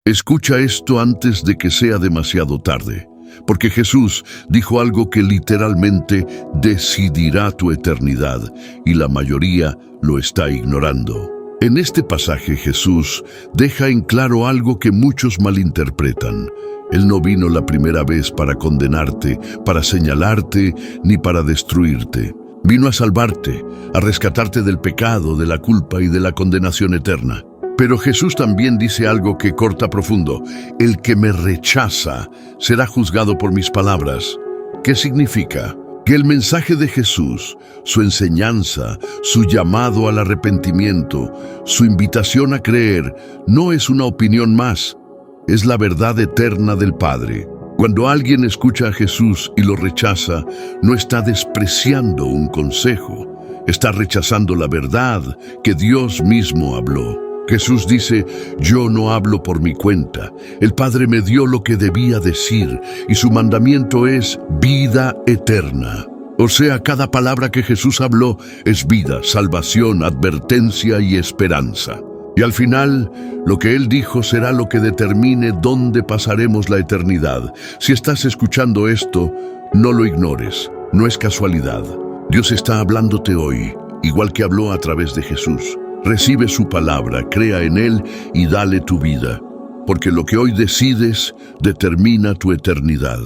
Escucha esto antes de que sea demasiado tarde, porque Jesús dijo algo que literalmente decidirá tu eternidad y la mayoría lo está ignorando. En este pasaje Jesús deja en claro algo que muchos malinterpretan. Él no vino la primera vez para condenarte, para señalarte, ni para destruirte. Vino a salvarte, a rescatarte del pecado, de la culpa y de la condenación eterna. Pero Jesús también dice algo que corta profundo. El que me rechaza será juzgado por mis palabras. ¿Qué significa? Que el mensaje de Jesús, su enseñanza, su llamado al arrepentimiento, su invitación a creer, no es una opinión más, es la verdad eterna del Padre. Cuando alguien escucha a Jesús y lo rechaza, no está despreciando un consejo, está rechazando la verdad que Dios mismo habló. Jesús dice, yo no hablo por mi cuenta. El Padre me dio lo que debía decir y su mandamiento es vida eterna. O sea, cada palabra que Jesús habló es vida, salvación, advertencia y esperanza. Y al final, lo que Él dijo será lo que determine dónde pasaremos la eternidad. Si estás escuchando esto, no lo ignores, no es casualidad. Dios está hablándote hoy, igual que habló a través de Jesús. Recibe su palabra, crea en Él y dale tu vida, porque lo que hoy decides determina tu eternidad.